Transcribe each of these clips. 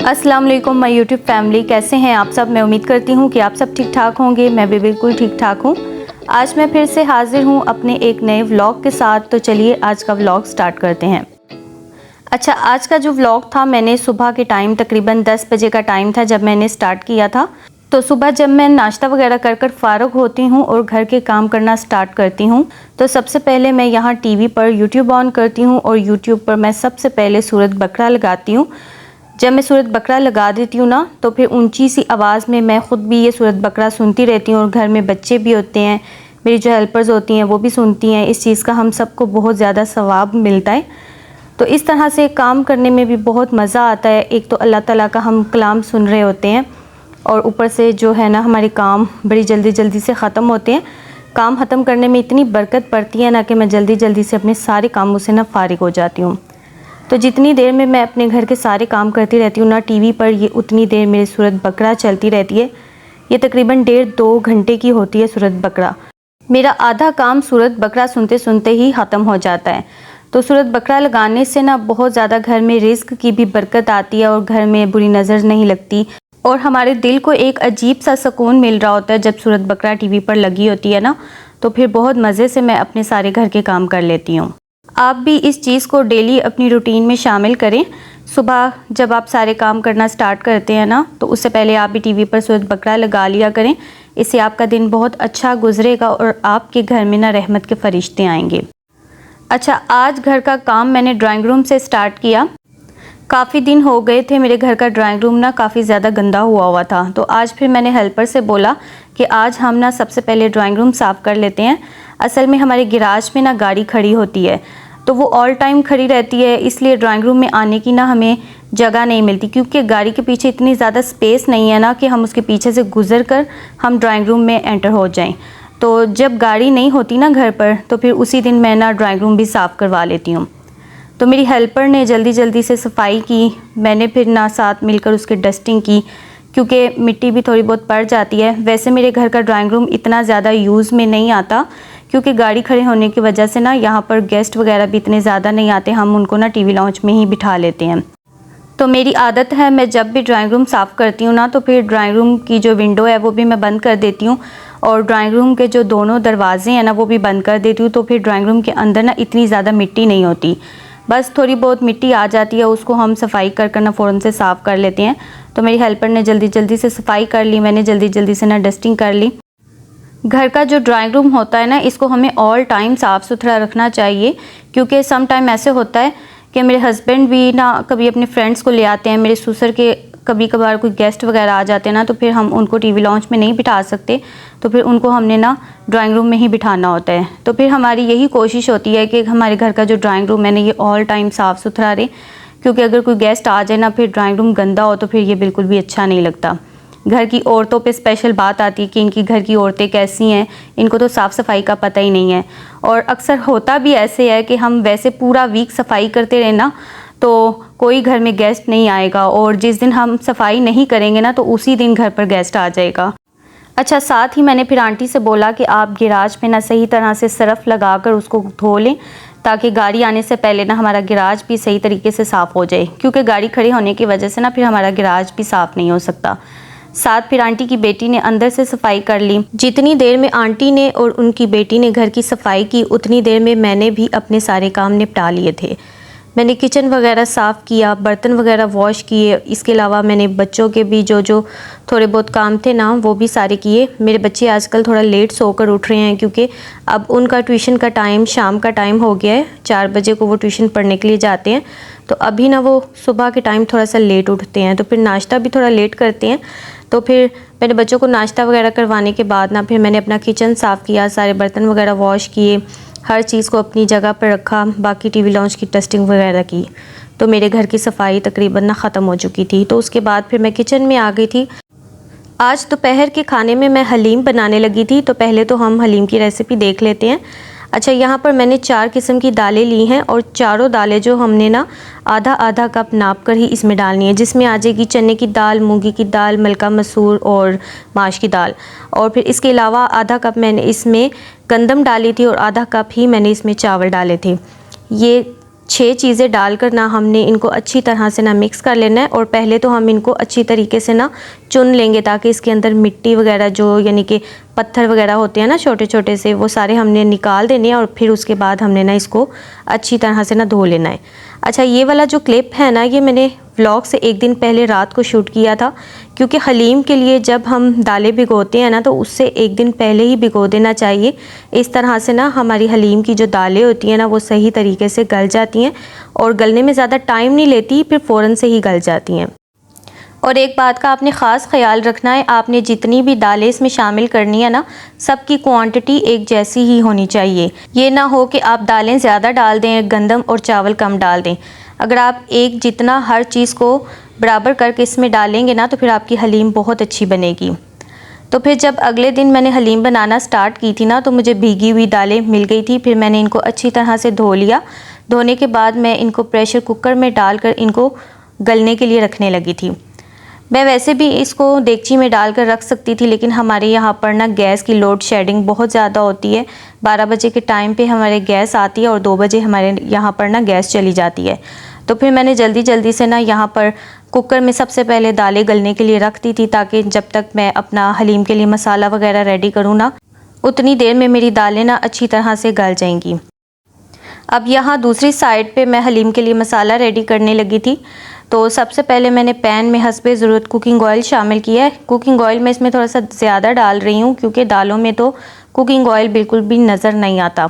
अस्सलाम वालेकुम my YouTube family, कैसे हैं आप सब। मैं उम्मीद करती हूँ कि आप सब ठीक ठाक होंगे। मैं भी बिल्कुल ठीक ठाक हूँ। आज मैं फिर से हाजिर हूँ अपने एक नए व्लॉग के साथ। तो चलिए आज का व्लॉग स्टार्ट करते हैं। अच्छा, आज का जो व्लॉग था मैंने सुबह के टाइम तकरीबन 10 बजे का टाइम था जब मैंने स्टार्ट किया था। तो सुबह जब मैं नाश्ता वगैरह कर फ़ारुग होती हूँ और घर के काम करना स्टार्ट करती हूँ तो सबसे पहले मैं यहाँ टीवी पर यूट्यूब ऑन करती हूँ और यूट्यूब पर मैं सबसे पहले सूरत बकरा लगाती हूँ। जब मैं सूरत बकरा लगा देती हूँ ना तो फिर ऊंची सी आवाज़ में मैं ख़ुद भी ये सूरत बकरा सुनती रहती हूँ और घर में बच्चे भी होते हैं, मेरी जो हेल्पर्स होती हैं वो भी सुनती हैं। इस चीज़ का हम सबको बहुत ज़्यादा सवाब मिलता है। तो इस तरह से काम करने में भी बहुत मज़ा आता है। एक तो अल्लाह ताला का हम कलाम सुन रहे होते हैं और ऊपर से जो है ना हमारे काम बड़ी जल्दी जल्दी से ख़त्म होते हैं। काम ख़त्म करने में इतनी बरकत पड़ती है ना कि मैं जल्दी जल्दी से अपने सारे कामों से ना फ़ारिग हो जाती हूँ। तो जितनी देर में मैं अपने घर के सारे काम करती रहती हूँ ना टीवी पर, ये उतनी देर मेरी सूरत बकरा चलती रहती है। ये तकरीबन 1.5-2 घंटे की होती है सूरत बकरा। मेरा आधा काम सूरत बकरा सुनते सुनते ही ख़त्म हो जाता है। तो सूरत बकरा लगाने से ना बहुत ज़्यादा घर में रिज़्क की भी बरकत आती है और घर में बुरी नज़र नहीं लगती और हमारे दिल को एक अजीब सा सुकून मिल रहा होता है जब सूरत बकरा टीवी पर लगी होती है ना। तो फिर बहुत मज़े से मैं अपने सारे घर के काम कर लेती हूँ। आप भी इस चीज़ को डेली अपनी रूटीन में शामिल करें। सुबह जब आप सारे काम करना स्टार्ट करते हैं ना तो उससे पहले आप भी टीवी पर सूरत बकरा लगा लिया करें। इससे आपका दिन बहुत अच्छा गुजरेगा और आपके घर में ना रहमत के फरिश्ते आएंगे। अच्छा, आज घर का काम मैंने ड्राइंग रूम से स्टार्ट किया। काफ़ी दिन हो गए थे मेरे घर का ड्राइंग रूम ना काफ़ी ज़्यादा गंदा हुआ था। तो आज फिर मैंने हेल्पर से बोला कि आज हम ना सबसे पहले ड्राइंग रूम साफ़ कर लेते हैं। असल में हमारे गैराज में ना गाड़ी खड़ी होती है तो वो ऑल टाइम खड़ी रहती है, इसलिए ड्राइंग रूम में आने की ना हमें जगह नहीं मिलती क्योंकि गाड़ी के पीछे इतनी ज़्यादा स्पेस नहीं है ना कि हम उसके पीछे से गुज़र कर हम ड्राइंग रूम में एंटर हो जाएं। तो जब गाड़ी नहीं होती ना घर पर तो फिर उसी दिन मैं ना ड्राइंग रूम भी साफ़ करवा लेती हूँ। तो मेरी हेल्पर ने जल्दी जल्दी से सफाई की, मैंने फिर ना साथ मिलकर उसकी डस्टिंग की क्योंकि मिट्टी भी थोड़ी बहुत पड़ जाती है। वैसे मेरे घर का ड्राइंग रूम इतना ज़्यादा यूज़ में नहीं आता क्योंकि गाड़ी खड़े होने की वजह से ना यहाँ पर गेस्ट वगैरह भी इतने ज़्यादा नहीं आते, हम उनको ना टीवी लाउंज में ही बिठा लेते हैं। तो मेरी आदत है मैं जब भी ड्राइंग रूम साफ़ करती हूँ ना तो फिर ड्राइंग रूम की जो विंडो है वो भी मैं बंद कर देती हूँ और ड्राइंग रूम के जो दोनों दरवाजे हैं ना वो भी बंद कर देती हूँ। तो फिर ड्राइंग रूम के अंदर ना इतनी ज़्यादा मिट्टी नहीं होती, बस थोड़ी बहुत मिट्टी आ जाती है, उसको हम सफाई कर ना फ़ौरन से साफ़ कर लेते हैं। तो मेरी हेल्पर ने जल्दी जल्दी से सफाई कर ली, मैंने जल्दी जल्दी से ना डस्टिंग कर ली। घर का जो ड्राइंग रूम होता है ना इसको हमें ऑल टाइम साफ़ सुथरा रखना चाहिए क्योंकि सम टाइम ऐसे होता है कि मेरे हस्बैंड भी ना कभी अपने फ्रेंड्स को ले आते हैं, मेरे ससुर के कभी कभार कोई गेस्ट वगैरह आ जाते हैं ना तो फिर हम उनको टीवी लॉन्च में नहीं बिठा सकते, तो फिर उनको हमने ना ड्राइंग रूम में ही बिठाना होता है। तो फिर हमारी यही कोशिश होती है कि हमारे घर का जो ड्राइंग रूम है ना ये ऑल टाइम साफ़ सुथरा रहे क्योंकि अगर कोई गेस्ट आ जाए ना फिर ड्राइंग रूम गंदा हो तो फिर ये बिल्कुल भी अच्छा नहीं लगता। घर की औरतों पे स्पेशल बात आती है कि इनकी घर की औरतें कैसी हैं, इनको तो साफ़ सफाई का पता ही नहीं है। और अक्सर होता भी ऐसे है कि हम वैसे पूरा वीक सफाई करते रहे ना तो कोई घर में गेस्ट नहीं आएगा और जिस दिन हम सफाई नहीं करेंगे ना तो उसी दिन घर पर गेस्ट आ जाएगा। अच्छा, साथ ही मैंने फिर आंटी से बोला कि आप गैराज में ना सही तरह से सरफ़ लगा कर उसको धो लें ताकि गाड़ी आने से पहले ना हमारा गैराज भी सही तरीके से साफ़ हो जाए क्योंकि गाड़ी खड़ी होने की वजह से ना फिर हमारा गैराज भी साफ़ नहीं हो सकता। साथ फिर आंटी की बेटी ने अंदर से सफाई कर ली। जितनी देर में आंटी ने और उनकी बेटी ने घर की सफाई की उतनी देर में मैंने भी अपने सारे काम निपटा लिए थे। मैंने किचन वगैरह साफ़ किया, बर्तन वगैरह वॉश किए, इसके अलावा मैंने बच्चों के भी जो थोड़े बहुत काम थे ना वो भी सारे किए। मेरे बच्चे आजकल थोड़ा लेट सोकर उठ रहे हैं क्योंकि अब उनका ट्यूशन का टाइम शाम का टाइम हो गया है, 4 बजे को वो ट्यूशन पढ़ने के लिए जाते हैं। तो अभी ना वो सुबह के टाइम थोड़ा सा लेट उठते हैं तो फिर नाश्ता भी थोड़ा लेट करते हैं। तो फिर मैंने बच्चों को नाश्ता वगैरह करवाने के बाद ना फिर मैंने अपना किचन साफ़ किया, सारे बर्तन वगैरह वॉश किए, हर चीज़ को अपनी जगह पर रखा, बाकी टीवी लॉन्च की टेस्टिंग वगैरह की। तो मेरे घर की सफाई तकरीबन ना ख़त्म हो चुकी थी। तो उसके बाद फिर मैं किचन में आ गई थी। आज दोपहर के खाने में मैं हलीम बनाने लगी थी। तो पहले तो हम हलीम की रेसिपी देख लेते हैं। अच्छा, यहाँ पर मैंने 4 किस्म की दालें ली हैं और चारों दालें जो हमने ना आधा आधा कप नाप कर ही इसमें डालनी है, जिसमें आ जाएगी चने की दाल, मूंगी की दाल, मलका मसूर और माश की दाल। और फिर इसके अलावा आधा कप मैंने इसमें गंदम डाली थी और आधा कप ही मैंने इसमें चावल डाले थे। ये 6 चीज़ें डालकर ना हमने इनको अच्छी तरह से ना मिक्स कर लेना है। और पहले तो हम इनको अच्छी तरीके से ना चुन लेंगे ताकि इसके अंदर मिट्टी वगैरह जो यानी कि पत्थर वगैरह होते हैं ना छोटे छोटे से, वो सारे हमने निकाल देने हैं। और फिर उसके बाद हमने ना इसको अच्छी तरह से ना धो लेना है। अच्छा, ये वाला जो क्लिप है ना, ये मैंने व्लॉग से एक दिन पहले रात को शूट किया था, क्योंकि हलीम के लिए जब हम दालें भिगोते हैं ना तो उससे एक दिन पहले ही भिगो देना चाहिए। इस तरह से ना हमारी हलीम की जो दालें होती हैं ना वो सही तरीके से गल जाती हैं और गलने में ज़्यादा टाइम नहीं लेती, फिर फ़ौरन से ही गल जाती हैं। और एक बात का आपने ख़ास ख्याल रखना है, आपने जितनी भी दालें इसमें शामिल करनी है ना, सबकी क्वांटिटी एक जैसी ही होनी चाहिए। ये ना हो कि आप दालें ज़्यादा डाल दें, गंदम और चावल कम डाल दें। अगर आप एक जितना हर चीज़ को बराबर करके इसमें डालेंगे ना तो फिर आपकी हलीम बहुत अच्छी बनेगी। तो फिर जब अगले दिन मैंने हलीम बनाना स्टार्ट की थी ना तो मुझे भीगी हुई दालें मिल गई थी। फिर मैंने इनको अच्छी तरह से धो लिया। धोने के बाद मैं इनको प्रेशर कुकर में डालकर इनको गलने के लिए रखने लगी थी। मैं वैसे भी इसको देगची में डालकर रख सकती थी, लेकिन हमारे यहाँ पर ना गैस की लोड शेडिंग बहुत ज़्यादा होती है। 12 बजे के टाइम पे हमारे गैस आती है और 2 बजे हमारे यहाँ पर ना गैस चली जाती है। तो फिर मैंने जल्दी जल्दी से ना यहाँ पर कुकर में सबसे पहले दालें गलने के लिए रख दी थी, ताकि जब तक मैं अपना हलीम के लिए मसाला वगैरह रेडी करूँ ना, उतनी देर में मेरी दालें ना अच्छी तरह से गल जाएंगी। अब यहाँ दूसरी साइड पे मैं हलीम के लिए मसाला रेडी करने लगी थी। तो सबसे पहले मैंने पैन में हस्बे ज़रूरत कुकिंग ऑयल शामिल किया है। कुकिंग ऑयल मैं इसमें थोड़ा सा ज़्यादा डाल रही हूँ, क्योंकि दालों में तो कुकिंग ऑयल बिल्कुल भी नज़र नहीं आता।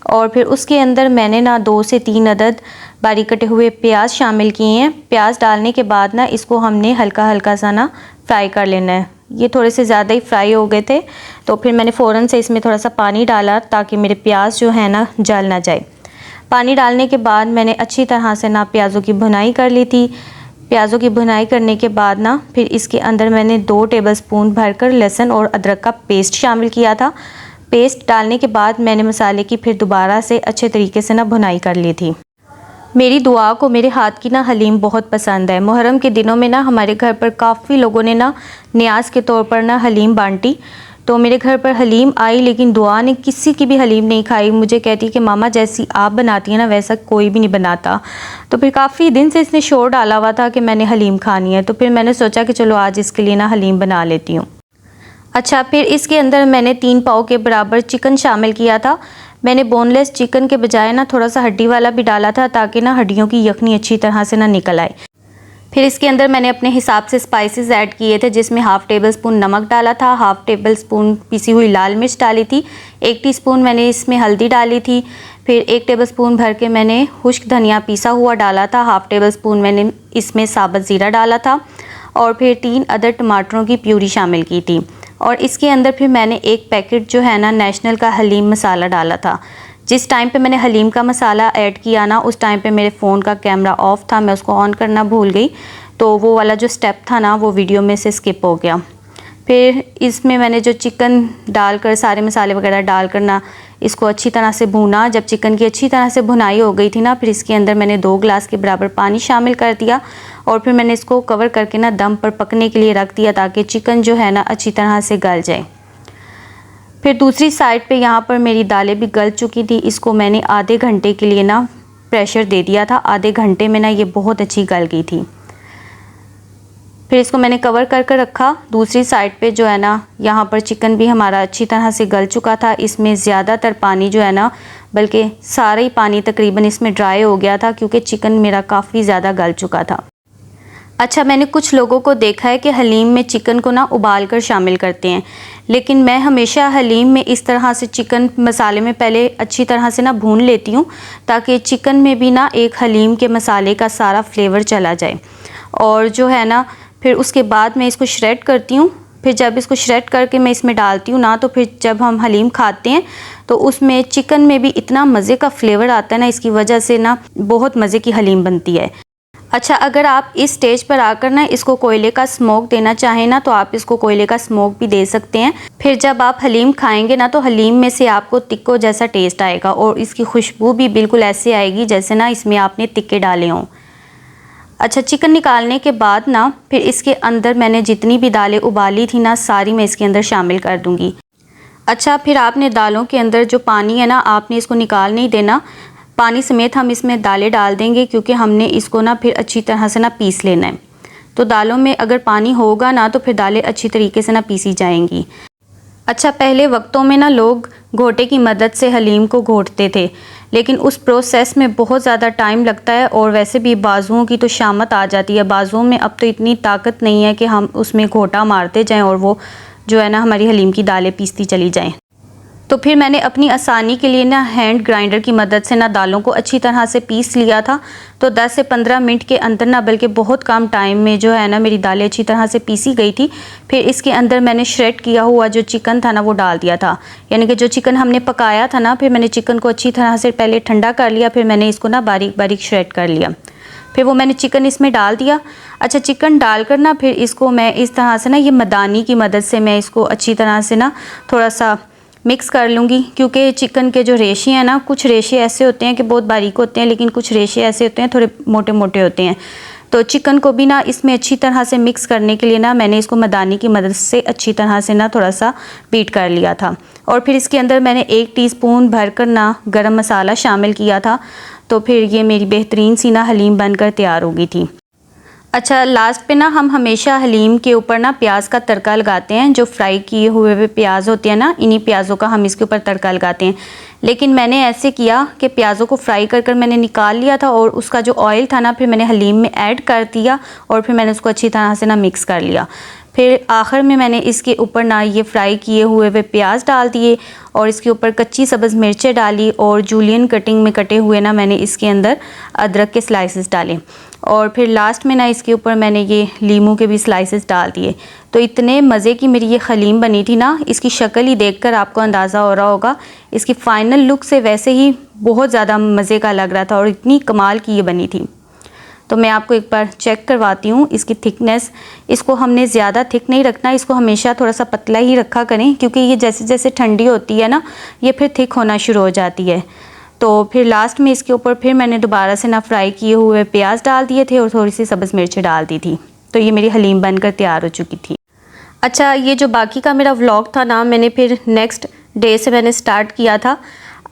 और फिर उसके अंदर मैंने ना 2 से 3 अदद बारीक कटे हुए प्याज शामिल किए हैं। प्याज डालने के बाद ना इसको हमने हल्का हल्का सा ना फ्राई कर लेना है। ये थोड़े से ज़्यादा ही फ्राई हो गए थे, तो फिर मैंने फ़ौरन से इसमें थोड़ा सा पानी डाला ताकि मेरे प्याज जो है ना जल ना जाए। पानी डालने के बाद मैंने अच्छी तरह से ना प्याज़ों की भुनाई कर ली थी। प्याज़ों की भुनाई करने के बाद ना फिर इसके अंदर मैंने 2 टेबलस्पून भरकर लहसुन और अदरक का पेस्ट शामिल किया था। पेस्ट डालने के बाद मैंने मसाले की फिर दोबारा से अच्छे तरीके से ना भुनाई कर ली थी। मेरी दुआ को मेरे हाथ की ना हलीम बहुत पसंद है। मुहर्रम के दिनों में ना हमारे घर पर काफ़ी लोगों ने ना न्याज के तौर पर ना हलीम बांटी। तो मेरे घर पर हलीम आई, लेकिन दुआ ने किसी की भी हलीम नहीं खाई। मुझे कहती कि मामा जैसी आप बनाती हैं ना वैसा कोई भी नहीं बनाता। तो फिर काफ़ी दिन से इसने शोर डाला हुआ था कि मैंने हलीम खानी है। तो फिर मैंने सोचा कि चलो आज इसके लिए ना हलीम बना लेती हूँ। अच्छा, फिर इसके अंदर मैंने 3 पाव के बराबर चिकन शामिल किया था। मैंने बोनलेस चिकन के बजाय ना थोड़ा सा हड्डी वाला भी डाला था, ताकि ना हड्डियों की यखनी अच्छी तरह से ना निकल आए। फिर इसके अंदर मैंने अपने हिसाब से स्पाइसेस ऐड किए थे, जिसमें हाफ़ टेबल स्पून नमक डाला था, हाफ़ टेबल स्पून पिसी हुई लाल मिर्च डाली थी, 1 टीस्पून मैंने इसमें हल्दी डाली थी। फिर 1 टेबल स्पून भर के मैंने खुश्क धनिया पिसा हुआ डाला था, हाफ़ टेबल स्पून मैंने इसमें साबुत ज़ीरा डाला था और फिर 3 अदर टमाटरों की प्यूरी शामिल की थी। और इसके अंदर फिर मैंने 1 पैकेट जो है ना नेशनल का हलीम मसाला डाला था। जिस टाइम पे मैंने हलीम का मसाला ऐड किया ना उस टाइम पे मेरे फ़ोन का कैमरा ऑफ़ था, मैं उसको ऑन करना भूल गई, तो वो वाला जो स्टेप था ना वो वीडियो में से स्किप हो गया। फिर इसमें मैंने जो चिकन डालकर सारे मसाले वगैरह डालकर ना इसको अच्छी तरह से भूना। जब चिकन की अच्छी तरह से भुनाई हो गई थी ना, फिर इसके अंदर मैंने 2 गिलास के बराबर पानी शामिल कर दिया और फिर मैंने इसको कवर करके ना दम पर पकने के लिए रख दिया, ताकि चिकन जो है ना अच्छी तरह से गल जाए। फिर दूसरी साइड पे यहाँ पर मेरी दालें भी गल चुकी थी। इसको मैंने आधे घंटे के लिए ना प्रेशर दे दिया था। आधे घंटे में ना ये बहुत अच्छी गल गई थी। फिर इसको मैंने कवर करके रखा। दूसरी साइड पे जो है ना यहाँ पर चिकन भी हमारा अच्छी तरह से गल चुका था। इसमें ज़्यादातर पानी जो है ना, बल्कि सारा ही पानी तकरीबन इसमें ड्राई हो गया था, क्योंकि चिकन मेरा काफ़ी ज़्यादा गल चुका था। अच्छा, मैंने कुछ लोगों को देखा है कि हलीम में चिकन को ना उबाल कर शामिल करते हैं, लेकिन मैं हमेशा हलीम में इस तरह से चिकन मसाले में पहले अच्छी तरह से ना भून लेती हूँ, ताकि चिकन में भी ना एक हलीम के मसाले का सारा फ्लेवर चला जाए। और जो है ना फिर उसके बाद मैं इसको श्रेड करती हूँ। फिर जब इसको श्रेड करके मैं इसमें डालती हूँ ना, तो फिर जब हम हलीम खाते हैं तो उसमें चिकन में भी इतना मज़े का फ्लेवर आता है ना, इसकी वजह से ना बहुत मज़े की हलीम बनती है। अच्छा, अगर आप इस स्टेज पर आकर ना इसको कोयले का स्मोक देना चाहें ना, तो आप इसको कोयले का स्मोक भी दे सकते हैं। फिर जब आप हलीम खाएंगे ना, तो हलीम में से आपको तिक्को जैसा टेस्ट आएगा और इसकी खुशबू भी बिल्कुल ऐसे आएगी जैसे ना इसमें आपने तिक्के डाले हों। अच्छा, चिकन निकालने के बाद ना फिर इसके अंदर मैंने जितनी भी दालें उबाली थी ना, सारी मैं इसके अंदर शामिल कर दूँगी। अच्छा, फिर आपने दालों के अंदर जो पानी है ना, आपने इसको निकाल नहीं देना। पानी समेत हम इसमें दालें डाल देंगे, क्योंकि हमने इसको ना फिर अच्छी तरह से ना पीस लेना है। तो दालों में अगर पानी होगा ना तो फिर दालें अच्छी तरीके से ना पीसी जाएंगी। अच्छा, पहले वक्तों में ना लोग घोटे की मदद से हलीम को घोटते थे, लेकिन उस प्रोसेस में बहुत ज़्यादा टाइम लगता है और वैसे भी बाजुओं की तो शामत आ जाती है। बाजुओं में अब तो इतनी ताकत नहीं है कि हम उसमें घोटा मारते जाएं और वो जो है ना हमारी हलीम की दालें पीसती चली जाएं। तो फिर मैंने अपनी आसानी के लिए ना हैंड ग्राइंडर की मदद से ना दालों को अच्छी तरह से पीस लिया था। तो 10 से 15 मिनट के अंदर ना, बल्कि बहुत कम टाइम में जो है ना मेरी दालें अच्छी तरह से पीसी गई थी। फिर इसके अंदर मैंने श्रेड किया हुआ जो चिकन था ना वो डाल दिया था, यानी कि जो चिकन हमने पकाया था ना, फिर मैंने चिकन को अच्छी तरह से पहले ठंडा कर लिया, फिर मैंने इसको ना बारीक बारीक श्रेड कर लिया। फिर वो मैंने चिकन इसमें डाल दिया। अच्छा, चिकन डालकर ना फिर इसको मैं इस तरह से ना ये मदानी की मदद से मैं इसको अच्छी तरह से ना थोड़ा सा मिक्स कर लूँगी, क्योंकि चिकन के जो रेशे हैं ना, कुछ रेशे ऐसे होते हैं कि बहुत बारीक होते हैं, लेकिन कुछ रेशे ऐसे होते हैं थोड़े मोटे मोटे होते हैं। तो चिकन को भी ना इसमें अच्छी तरह से मिक्स करने के लिए ना मैंने इसको मदानी की मदद से अच्छी तरह से ना थोड़ा सा बीट कर लिया था। और फिर इसके अंदर मैंने 1 टीस्पून भरकर ना गरम मसाला शामिल किया था। तो फिर ये मेरी बेहतरीन सी ना हलीम बनकर तैयार हो गई थी। अच्छा, लास्ट पे ना हम हमेशा हलीम के ऊपर ना प्याज का तड़का लगाते हैं। जो फ्राई किए हुए प्याज होते हैं ना, इन्हीं प्याज़ों का हम इसके ऊपर तड़का लगाते हैं। लेकिन मैंने ऐसे किया कि प्याज़ों को फ्राई कर मैंने निकाल लिया था और उसका जो ऑयल था ना फिर मैंने हलीम में ऐड कर दिया और फिर मैंने उसको अच्छी तरह से ना मिक्स कर लिया। फिर आखिर में मैंने इसके ऊपर ना ये फ्राई किए हुए प्याज डाल दिए और इसके ऊपर कच्ची सब्ज़ मिर्चें डाली और जूलियन कटिंग में कटे हुए ना मैंने इसके अंदर अदरक के स्लाइसेस डाले और फिर लास्ट में ना इसके ऊपर मैंने ये लीमू के भी स्लाइसेस डाल दिए। तो इतने मज़े की मेरी ये हलीम बनी थी ना, इसकी शक्ल ही देखकर आपको अंदाज़ा हो रहा होगा। इसकी फ़ाइनल लुक से वैसे ही बहुत ज़्यादा मज़े का लग रहा था और इतनी कमाल की ये बनी थी। तो मैं आपको एक बार चेक करवाती हूँ इसकी थिकनेस। इसको हमने ज़्यादा थिक नहीं रखना, इसको हमेशा थोड़ा सा पतला ही रखा करें, क्योंकि ये जैसे जैसे ठंडी होती है ना ये फिर थिक होना शुरू हो जाती है। तो फिर लास्ट में इसके ऊपर फिर मैंने दोबारा से ना फ्राई किए हुए प्याज डाल दिए थे और थोड़ी सी सब्ज़ मिर्चें डाल दी थी। तो ये मेरी हलीम बनकर तैयार हो चुकी थी। अच्छा, ये जो बाकी का मेरा व्लॉग था ना, मैंने फिर नेक्स्ट डे से मैंने स्टार्ट किया था।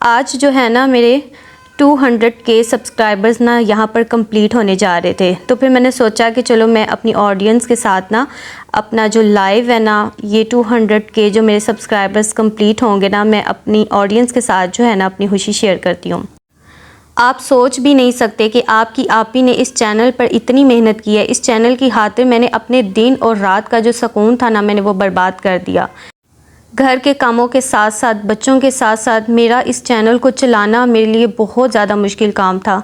आज जो है ना मेरे 200K सब्सक्राइबर्स ना यहाँ पर कंप्लीट होने जा रहे थे। तो फिर मैंने सोचा कि चलो मैं अपनी ऑडियंस के साथ ना अपना जो लाइव है ना, ये 200K जो मेरे सब्सक्राइबर्स कंप्लीट होंगे ना, मैं अपनी ऑडियंस के साथ जो है ना अपनी खुशी शेयर करती हूँ। आप सोच भी नहीं सकते कि आपकी आपी ने इस चैनल पर इतनी मेहनत की है। इस चैनल की खातिर मैंने अपने दिन और रात का जो सुकून था ना, मैंने वो बर्बाद कर दिया। घर के कामों के साथ साथ, बच्चों के साथ साथ मेरा इस चैनल को चलाना मेरे लिए बहुत ज़्यादा मुश्किल काम था,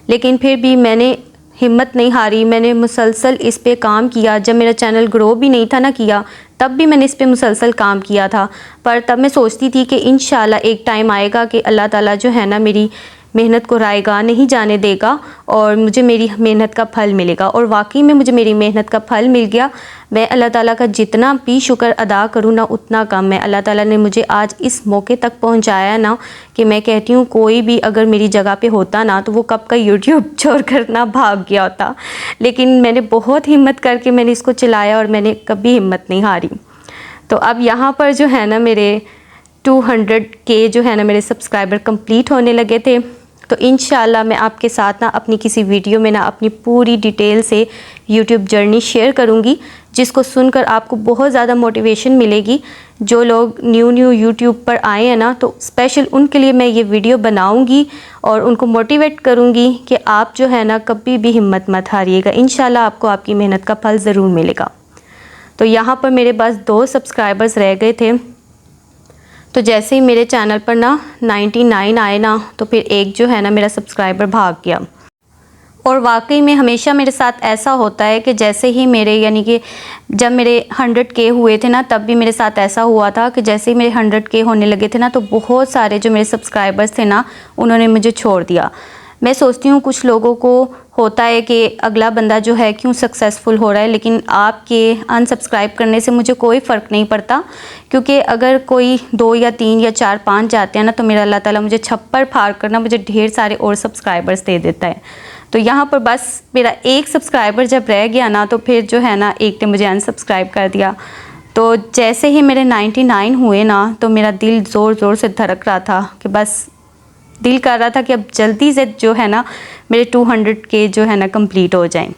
लेकिन फिर भी मैंने हिम्मत नहीं हारी। मैंने मुसलसल इस पे काम किया। जब मेरा चैनल ग्रो भी नहीं था ना किया, तब भी मैंने इस पे मुसलसल काम किया था। पर तब मैं सोचती थी कि इंशाल्लाह एक टाइम आएगा कि अल्लाह ताला जो है ना मेरी मेहनत को रायगा नहीं जाने देगा और मुझे मेरी मेहनत का फल मिलेगा। और वाकई में मुझे मेरी मेहनत का फल मिल गया। मैं अल्लाह ताला का जितना भी शुक्र अदा करूँ ना उतना कम है। अल्लाह ताला ने मुझे आज इस मौके तक पहुँचाया ना कि मैं कहती हूँ कोई भी अगर मेरी जगह पे होता ना तो वो कब का यूट्यूब छोड़कर ना भाग गया होता। लेकिन मैंने बहुत हिम्मत करके मैंने इसको चलाया और मैंने कभी हिम्मत नहीं हारी। तो अब यहाँ पर जो है ना मेरे 200K जो है ना मेरे सब्सक्राइबर कंप्लीट होने लगे थे। तो इंशाल्लाह मैं आपके साथ ना अपनी किसी वीडियो में ना अपनी पूरी डिटेल से यूट्यूब जर्नी शेयर करूंगी, जिसको सुनकर आपको बहुत ज़्यादा मोटिवेशन मिलेगी। जो लोग न्यू यूट्यूब पर आए हैं ना, तो स्पेशल उनके लिए मैं ये वीडियो बनाऊंगी और उनको मोटिवेट करूंगी कि आप जो है ना कभी भी हिम्मत मत हारिएगा। इंशाल्लाह आपको आपकी मेहनत का फल ज़रूर मिलेगा। तो यहाँ पर मेरे पास 2 सब्सक्राइबर्स रह गए थे। तो जैसे ही मेरे चैनल पर ना 99 आए ना, तो फिर एक जो है ना मेरा सब्सक्राइबर भाग गया। और वाकई में हमेशा मेरे साथ ऐसा होता है कि जैसे ही मेरे यानी कि जब मेरे 100K हुए थे ना, तब भी मेरे साथ ऐसा हुआ था कि जैसे ही मेरे 100K होने लगे थे ना, तो बहुत सारे जो मेरे सब्सक्राइबर्स थे ना उन्होंने मुझे छोड़ दिया। मैं सोचती हूँ कुछ लोगों को होता है कि अगला बंदा जो है क्यों सक्सेसफुल हो रहा है, लेकिन आपके अनसब्सक्राइब करने से मुझे कोई फ़र्क नहीं पड़ता, क्योंकि अगर कोई 2 या 3 या 4 5 जाते हैं ना, तो मेरा अल्लाह ताला मुझे छप्पर फाड़ कर ना मुझे ढेर सारे और सब्सक्राइबर्स दे देता है। तो यहाँ पर बस मेरा एक सब्सक्राइबर जब रह गया ना, तो फिर जो है ना एक ने मुझे अनसब्सक्राइब कर दिया। तो जैसे ही मेरे 99 हुए ना, तो मेरा दिल ज़ोर ज़ोर से धड़क रहा था कि बस दिल कर रहा था कि अब जल्दी से जो है ना मेरे 200K जो है ना कंप्लीट हो जाएं।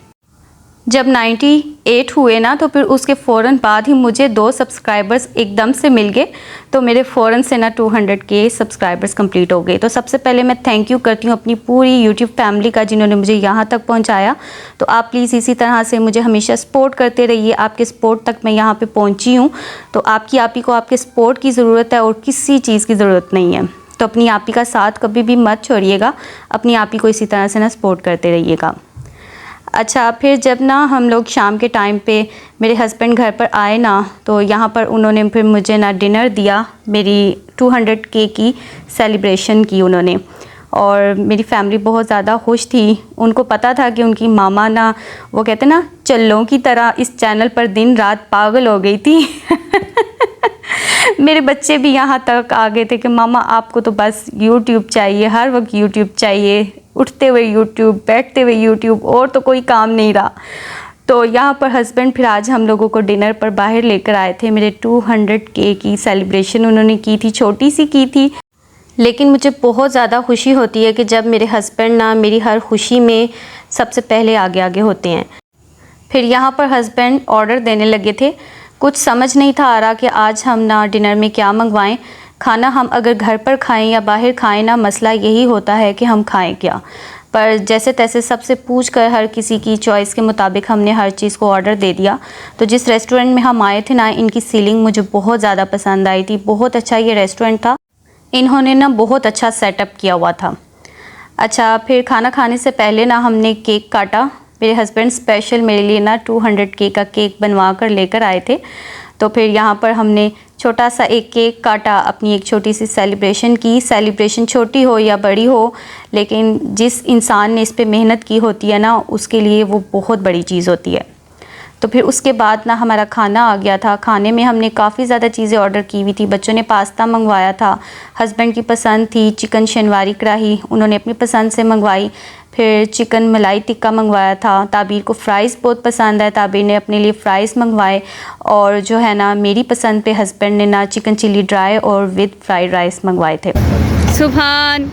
जब 98 हुए ना तो फिर उसके फ़ौरन बाद ही मुझे 2 सब्सक्राइबर्स एकदम से मिल गए, तो मेरे फ़ौरन से ना 200K सब्सक्राइबर्स कंप्लीट हो गए। तो सबसे पहले मैं थैंक यू करती हूँ अपनी पूरी यूट्यूब फैमिली का, जिन्होंने मुझे यहाँ तक पहुँचाया। तो आप प्लीज़ इसी तरह से मुझे हमेशा सपोर्ट करते रहिए। आपके सपोर्ट तक मैं यहाँ पर पहुँची हूँ, तो आपकी आप ही को आपके सपोर्ट की ज़रूरत है और किसी चीज़ की ज़रूरत नहीं है। तो अपनी आप ही का साथ कभी भी मत छोड़िएगा, अपनी आप ही को इसी तरह से ना सपोर्ट करते रहिएगा। अच्छा, फिर जब ना हम लोग शाम के टाइम पे मेरे हस्बैंड घर पर आए ना, तो यहाँ पर उन्होंने फिर मुझे ना डिनर दिया, मेरी 200K की सेलिब्रेशन की उन्होंने, और मेरी फैमिली बहुत ज़्यादा खुश थी। उनको पता था कि उनकी मामा ना, वो कहते ना चल्लों की तरह इस चैनल पर दिन रात पागल हो गई थी। मेरे बच्चे भी यहाँ तक आ गए थे कि मामा आपको तो बस यूट्यूब चाहिए, हर वक्त यूट्यूब चाहिए, उठते हुए यूट्यूब, बैठते हुए यूट्यूब, और तो कोई काम नहीं रहा। तो यहाँ पर हस्बैंड फिर आज हम लोगों को डिनर पर बाहर लेकर आए थे। मेरे 200K की सेलिब्रेशन उन्होंने की थी, छोटी सी की थी, लेकिन मुझे बहुत ज़्यादा खुशी होती है कि जब मेरे हस्बैंड ना मेरी हर खुशी में सबसे पहले आगे आगे होते हैं। फिर यहाँ पर हस्बैंड ऑर्डर देने लगे थे। कुछ समझ नहीं था आ रहा कि आज हम ना डिनर में क्या मंगवाएं। खाना हम अगर घर पर खाएं या बाहर खाएं ना, मसला यही होता है कि हम खाएं क्या। पर जैसे तैसे सबसे पूछ कर हर किसी की चॉइस के मुताबिक हमने हर चीज़ को ऑर्डर दे दिया। तो जिस रेस्टोरेंट में हम आए थे ना, इनकी सीलिंग मुझे बहुत ज़्यादा पसंद आई थी। बहुत अच्छा ये रेस्टोरेंट था, इन्होंने ना बहुत अच्छा सेटअप किया हुआ था। अच्छा, फिर खाना खाने से पहले ना हमने केक काटा। मेरे हस्बैंड स्पेशल मेरे लिए ना 200K का केक बनवा कर लेकर आए थे। तो फिर यहाँ पर हमने छोटा सा एक केक काटा, अपनी एक छोटी सी सेलिब्रेशन की। सेलिब्रेशन छोटी हो या बड़ी हो, लेकिन जिस इंसान ने इस पे मेहनत की होती है ना, उसके लिए वो बहुत बड़ी चीज़ होती है। तो फिर उसके बाद ना हमारा खाना आ गया था। खाने में हमने काफ़ी ज़्यादा चीज़ें ऑर्डर की हुई थी। बच्चों ने पास्ता मंगवाया था, हस्बैंड की पसंद थी चिकन शनवारी कढ़ाई, उन्होंने अपनी पसंद से मंगवाई। फिर चिकन मलाई टिक्का मंगवाया था। ताबीर को फ़्राइज़ बहुत पसंद है, ताबीर ने अपने लिए फ़्राइज़ मंगवाए। और जो है ना मेरी पसंद पे हस्बैंड ने ना चिकन चिली ड्राई और विद फ्राइड राइस मंगवाए थे। सुभान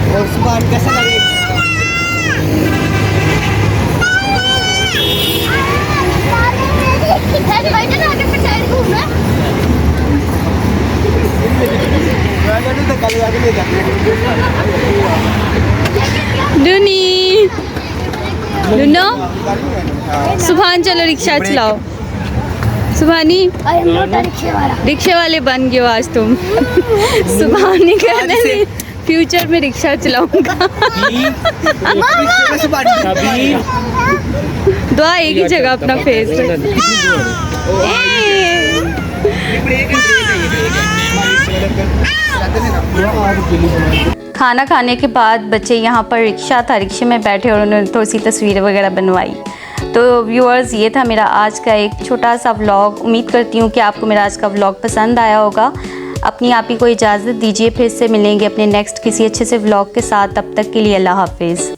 और सुभान कैसा लगे? दुनी दुनो सुभान, चलो रिक्शा चलाओ। सुभानी रिक्शे वाले बन गए आज तुम। सुभानी कहने फ्यूचर में रिक्शा चलाऊंगा। दुआ एक ही जगह अपना फेस। खाना खाने के बाद बच्चे यहाँ पर रिक्शा था, रिक्शे में बैठे और उन्होंने थोड़ी सी तस्वीरें वगैरह बनवाई। तो व्यूअर्स, ये था मेरा आज का एक छोटा सा व्लॉग। उम्मीद करती हूँ कि आपको मेरा आज का व्लॉग पसंद आया होगा। अपनी आप ही को इजाज़त दीजिए, फिर से मिलेंगे अपने नेक्स्ट किसी अच्छे से व्लॉग के साथ। तब तक के लिए अल्लाह हाफिज़।